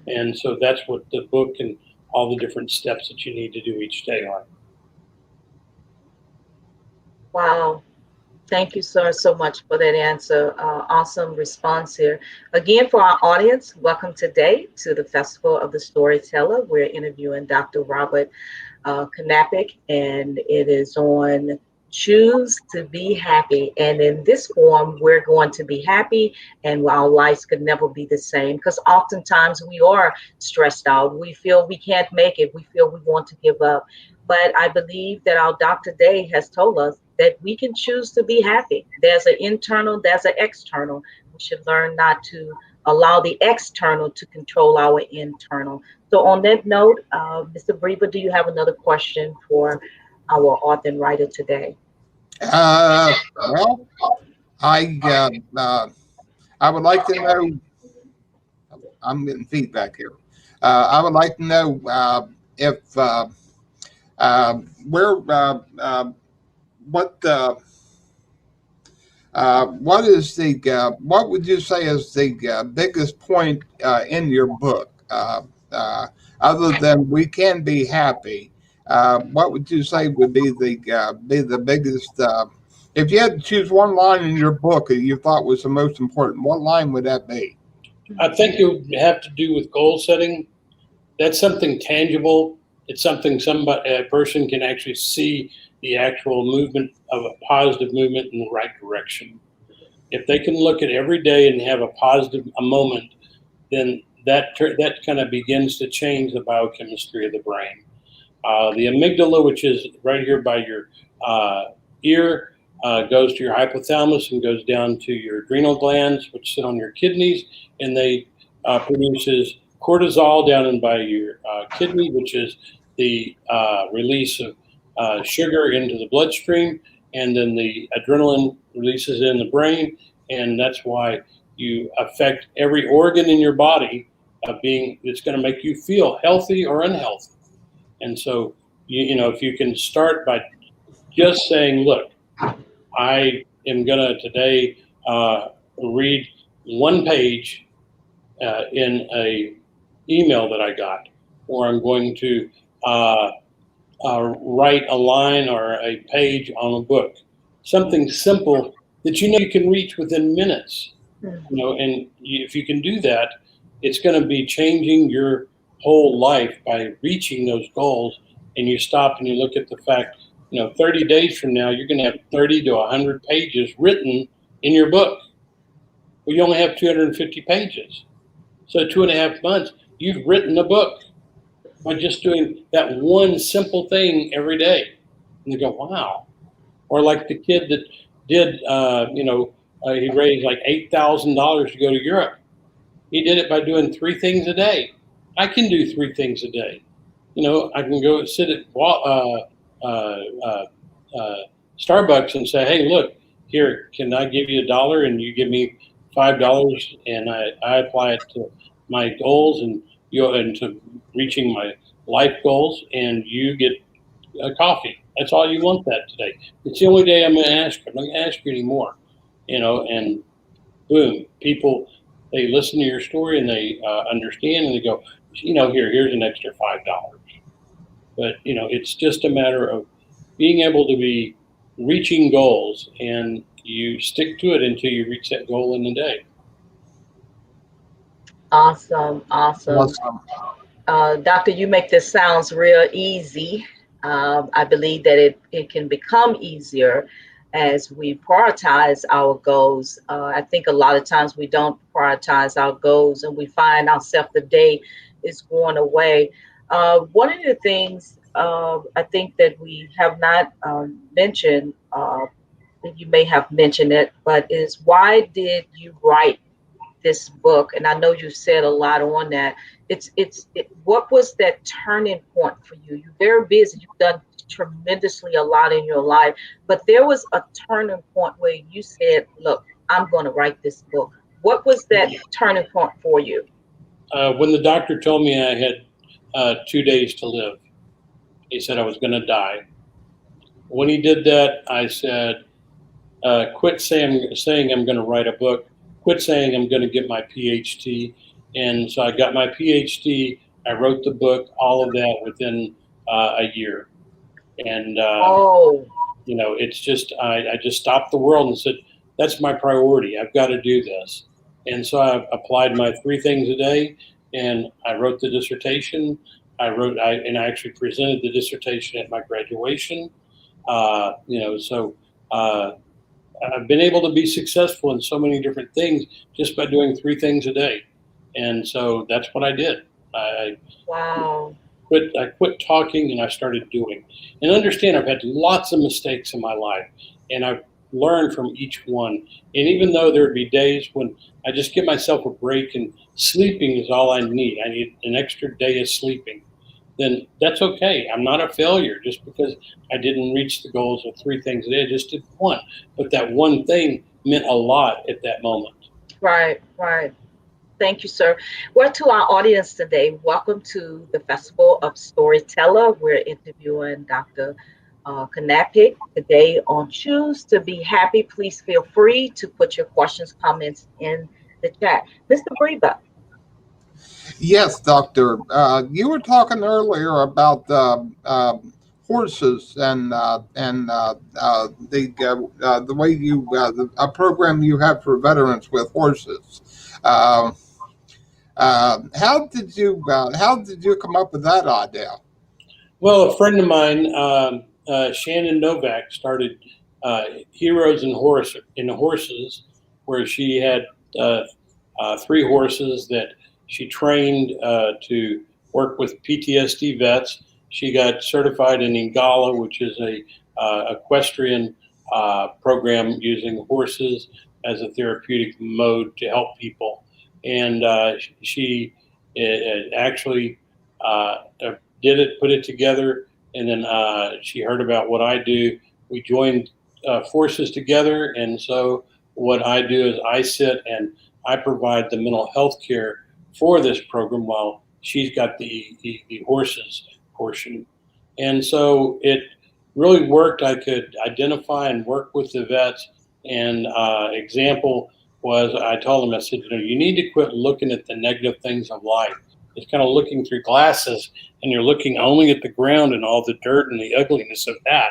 And so that's what the book and all the different steps that you need to do each day are. Wow. Thank you, sir, so much for that answer. Awesome response here. Again, for our audience, welcome today to the Festival of the Storyteller. We're interviewing Dr. Robert Knapick, and it is on Choose to Be Happy. And in this form, we're going to be happy, and our lives could never be the same, because oftentimes we are stressed out. We feel we can't make it. We feel we want to give up. But I believe that our Dr. Day has told us that we can choose to be happy. There's an internal, there's an external. We should learn not to allow the external to control our internal. So on that note, Mr. Brever, do you have another question for our author and writer today? Well, I I would like to know. I'm getting feedback here. I would like to know if where what is the what would you say is the biggest point in your book, other than we can be happy? What would you say would be the biggest? If you had to choose one line in your book that you thought was the most important, what line would that be? I think it would have to do with goal setting. That's something tangible. It's something a person can actually see the actual movement of a positive movement in the right direction. If they can look at every day and have a moment, then that kind of begins to change the biochemistry of the brain. The amygdala, which is right here by your ear, goes to your hypothalamus and goes down to your adrenal glands, which sit on your kidneys, and they produces cortisol down in by your kidney, which is the release of sugar into the bloodstream, and then the adrenaline releases in the brain, and that's why you affect every organ in your body it's going to make you feel healthy or unhealthy. And so, if you can start by just saying, look, I am going to today read one page in a email that I got, or I'm going to write a line or a page on a book, something simple that you can reach within minutes. If you can do that, it's going to be changing your whole life by reaching those goals. And you stop and you look at the fact, 30 days from now, you're going to have 30 to 100 pages written in your book. Well, you only have 250 pages. So 2.5 months, you've written a book by just doing that one simple thing every day. And you go, wow. Or like the kid that did, he raised like $8,000 to go to Europe. He did it by doing 3 things a day. I can do 3 things a day. I can go sit at Starbucks and say, hey, look, here, can I give you $1 and you give me $5, and I apply it to my goals and to reaching my life goals, and you get a coffee. That's all you want that today. It's the only day I'm going to ask you. I'm not going to ask you anymore. And boom, people, they listen to your story and they understand, and they go, here's an extra $5. But, it's just a matter of being able to be reaching goals, and you stick to it until you reach that goal in the day. Awesome. Doctor, you make this sounds real easy. I believe that it can become easier as we prioritize our goals. I think a lot of times we don't prioritize our goals, and we find ourselves the day is going away. One of the things I think that we have not mentioned, you may have mentioned it, but is, why did you write this book? And I know you said a lot on that. What was that turning point for you? You're very busy. You've done tremendously a lot in your life, but there was a turning point where you said, look, I'm going to write this book. What was that turning point for you? When the doctor told me I had 2 days to live, he said I was going to die. When he did that, I said, quit saying I'm going to write a book. Quit saying I'm going to get my PhD. And so I got my PhD. I wrote the book, all of that within a year. And, it's just, I just stopped the world and said, that's my priority. I've got to do this. And so I applied my 3 things a day, and I wrote the dissertation. I actually presented the dissertation at my graduation. So I've been able to be successful in so many different things just by doing 3 things a day. And so that's what I did. Wow. I quit talking and I started doing. And understand, I've had lots of mistakes in my life, and I've learned from each one. And even though there would be days when I just give myself a break and sleeping is all I need an extra day of sleeping, then that's okay. I'm not a failure just because I didn't reach the goals of 3 things a day. I just did 1. But that one thing meant a lot at that moment. Right, right. Thank you, sir. Well, to our audience today, welcome to the Festival of Storyteller. We're interviewing Dr. Knapick today on Choose to Be Happy. Please feel free to put your questions, comments in the chat. Mr. Breba. Yes, doctor. You were talking earlier about horses and the way a program you have for veterans with horses. How did you come up with that idea? Well, a friend of mine, Shannon Novak, started Heroes in Horses, where she had 3 horses that she trained to work with PTSD vets. She got certified in Ingala, which is a equestrian program using horses as a therapeutic mode to help people. And she actually did it, put it together, and then she heard about what I do. We joined forces together, and so what I do is I sit and I provide the mental health care for this program while she's got the horses portion. And so it really worked. I could identify and work with the vets. And example was I told them, I said, you need to quit looking at the negative things of life. It's kind of looking through glasses and you're looking only at the ground and all the dirt and the ugliness of that.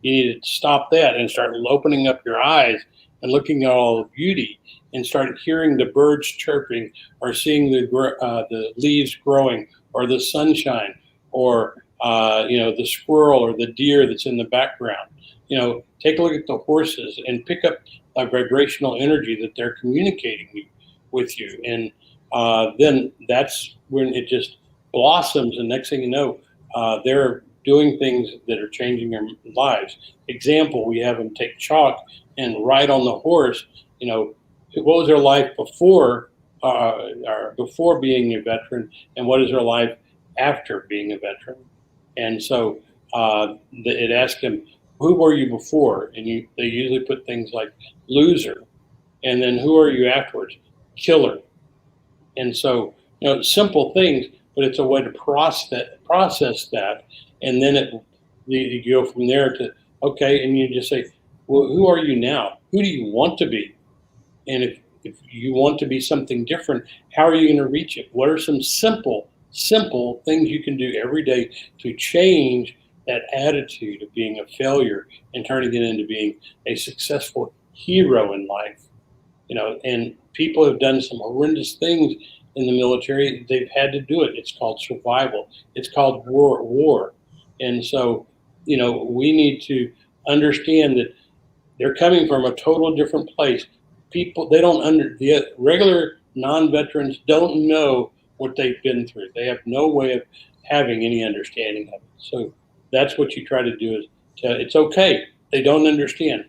You need to stop that and start opening up your eyes and looking at all the beauty and start hearing the birds chirping or seeing the leaves growing or the sunshine or the squirrel or the deer that's in the background. Take a look at the horses and pick up a vibrational energy that they're communicating with you. And then that's when it just blossoms. And next thing you know, they're doing things that are changing their lives. Example, we have them take chalk and write on the horse, what was their life before being a veteran, and what is their life after being a veteran. And so it asked them, who were you before? And they usually put things like loser. And then who are you afterwards? Killer. And so, simple things, but it's a way to process that. And then you go from there to, okay, and you just say, well, who are you now? Who do you want to be? And if you want to be something different, how are you going to reach it? What are some simple things you can do every day to change that attitude of being a failure and turning it into being a successful hero in life? And people have done some horrendous things in the military. They've had to do it. It's called survival. It's called war. And so, we need to understand that they're coming from a total different place. People, the regular non-veterans don't know what they've been through. They have no way of having any understanding of it. So that's what you try to do it's okay. They don't understand.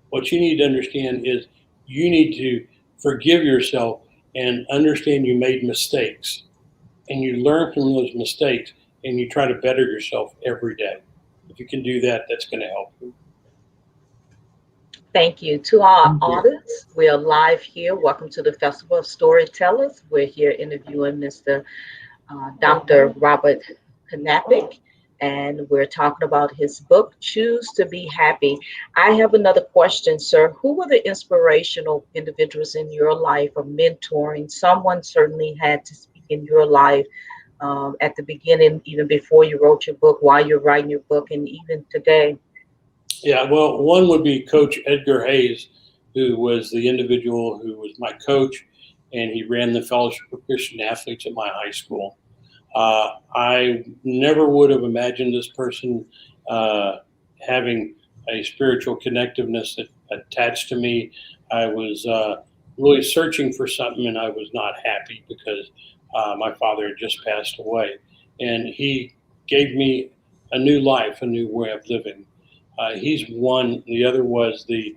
What you need to understand is you need to forgive yourself and understand you made mistakes. And you learn from those mistakes and you try to better yourself every day. If you can do that, that's going to help you. Thank you. To our audience, we are live here. Welcome to the Festival of Storytellers. We're here interviewing Mr. Dr. Robert Knapick, and we're talking about his book, Choose to Be Happy. I have another question, sir. Who were the inspirational individuals in your life or mentoring? Someone certainly had to speak in your life at the beginning, even before you wrote your book, while you're writing your book, and even today. Yeah, well, one would be Coach Edgar Hayes, who was the individual who was my coach, and he ran the Fellowship of Christian Athletes at my high school. I never would have imagined this person having a spiritual connectiveness that attached to me. I was really searching for something, and I was not happy because my father had just passed away, and he gave me a new life, a new way of living. He's one. The other was the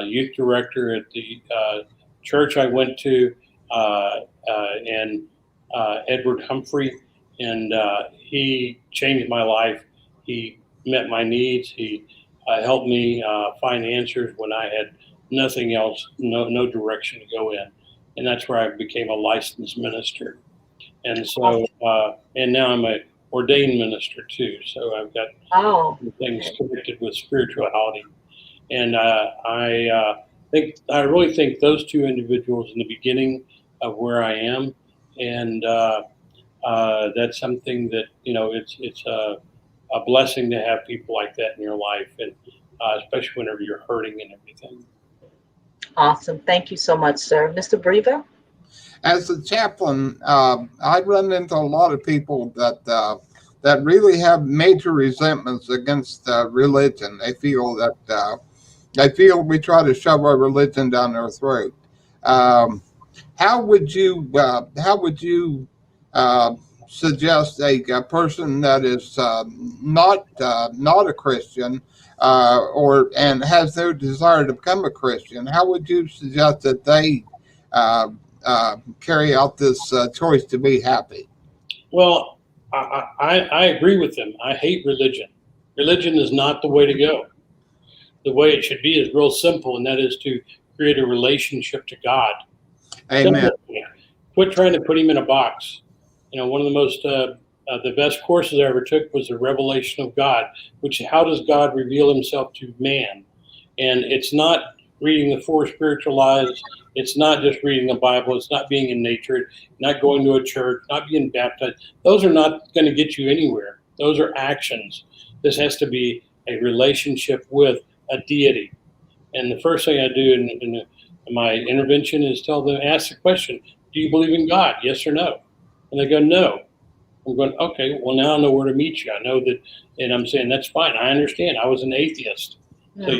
youth director at the church I went to, and Edward Humphrey, and he changed my life. He met my needs. He helped me find answers when I had nothing else, no direction to go in, and that's where I became a licensed minister. And so, and now I'm a ordained minister too. So I've got things connected with spirituality, and I really think those two individuals in the beginning of where I am, and that's something that it's a blessing to have people like that in your life, and especially whenever you're hurting and everything. Awesome. Thank you so much, sir. Mr. Brever? As a chaplain, I run into a lot of people that really have major resentments against religion. They feel we try to shove our religion down their throat. How would you suggest a person that is not a Christian and has no desire to become a Christian? How would you suggest that they carry out this choice to be happy? Well, I agree with them. I hate religion. Religion is not the way to go. The way it should be is real simple, and that is to create a relationship to God. Amen. Quit trying to put him in a box. One of the most the best courses I ever took was the revelation of God, which how does God reveal himself to man? And it's not reading the four spiritual lives. It's not just reading the Bible. It's not being in nature, not going to a church, not being baptized. Those are not going to get you anywhere. Those are actions. This has to be a relationship with a deity. And the first thing I do in my intervention is tell them, ask the question, do you believe in God? Yes or no? And they go, no. I'm going, okay, well, now I know where to meet you. I know that, and I'm saying, that's fine. I understand. I was an atheist. So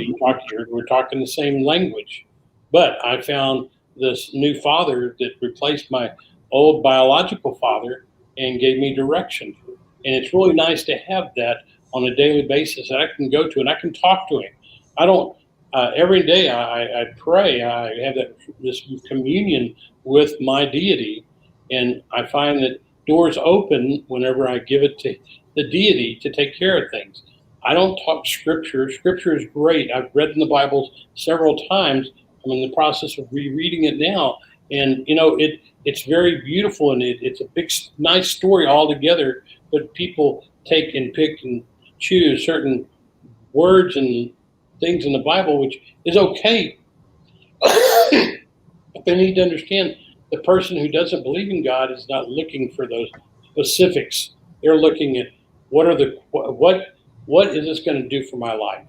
we're talking the same language. But I found this new father that replaced my old biological father and gave me direction. And it's really nice to have that on a daily basis that I can go to and I can talk to him. I don't, every day I pray, I have this communion with my deity, and I find that doors open whenever I give it to the deity to take care of things. I don't talk scripture. Scripture is great. I've read in the Bible several times. I'm in the process of rereading it now, and it's very beautiful, and it's a big, nice story altogether. But people take and pick and choose certain words and things in the Bible, which is okay. But they need to understand the person who doesn't believe in God is not looking for those specifics. They're looking at what is this going to do for my life?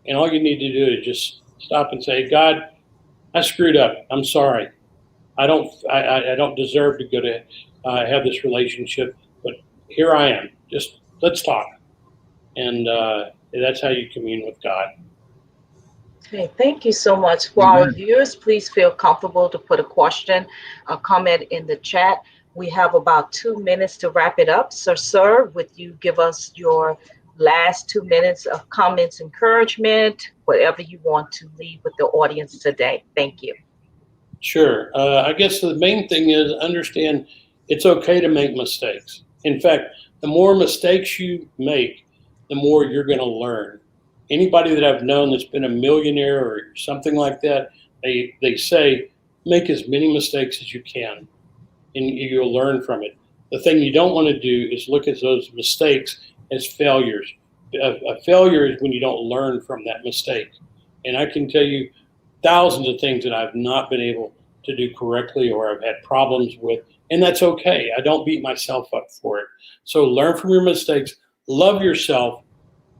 And all you need to do is just stop and say, God, I screwed up. I'm sorry. I don't deserve to go to have this relationship, but here I am. Just let's talk. And that's how you commune with God. Okay, thank you so much. For our viewers, please feel comfortable to put a question, a comment in the chat. We have about 2 minutes to wrap it up. So, sir, would you give us your last 2 minutes of comments, encouragement, whatever you want to leave with the audience today? Thank you. Sure. I guess the main thing is understand it's okay to make mistakes. In fact, the more mistakes you make, the more you're going to learn. Anybody that I've known that's been a millionaire or something like that, they say, make as many mistakes as you can, and you'll learn from it. The thing you don't want to do is look at those mistakes as failures. A failure is when you don't learn from that mistake. And I can tell you thousands of things that I've not been able to do correctly or I've had problems with, and that's okay. I don't beat myself up for it. So learn from your mistakes, love yourself,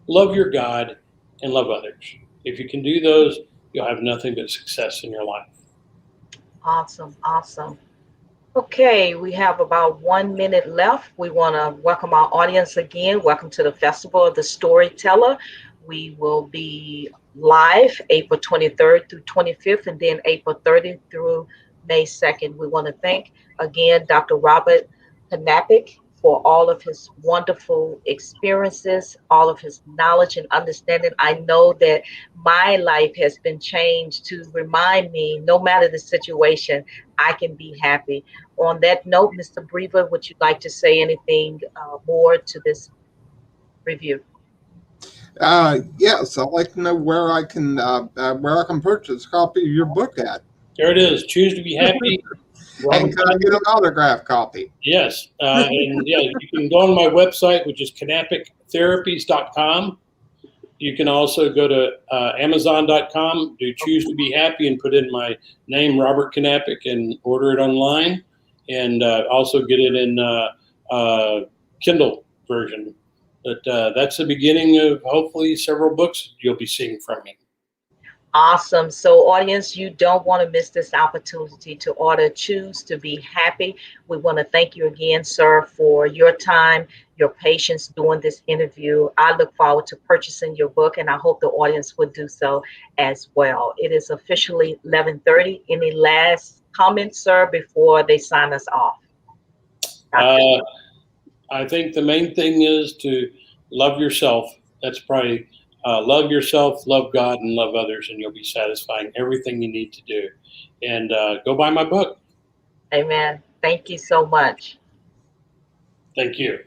love your God, and love others. If you can do those, you'll have nothing but success in your life. Awesome. Awesome. Okay, we have about 1 minute left. We want to welcome our audience again. Welcome to the Festival of the Storyteller. We will be live April 23rd through 25th, and then April 30th through May 2nd. We want to thank again Dr. Robert Knapick for all of his wonderful experiences, all of his knowledge and understanding. I know that my life has been changed to remind me, no matter the situation, I can be happy. On that note, Mr. Brever, would you like to say anything more to this review? Yes, I'd like to know where I can purchase a copy of your book at, There it is. Choose to be happy. and Robert can I get an autograph copy? Yes. And yeah, you can go on my website, which is KnapickTherapies.com. You can also go to Amazon.com, do Choose to Be Happy, and put in my name, Robert Knapick, and order it online. And also get it in Kindle version. But that's the beginning of hopefully several books you'll be seeing from me. Awesome. So, audience, you don't want to miss this opportunity to order Choose to Be Happy. We want to thank you again, sir, for your time, your patience doing this interview. I look forward to purchasing your book, and I hope the audience would do so as well. It is officially 11:30. Any last comments, sir, before they sign us off? I think the main thing is to love yourself. That's probably love yourself, love God, and love others, and you'll be satisfying everything you need to do. And go buy my book. Amen. Thank you so much. Thank you.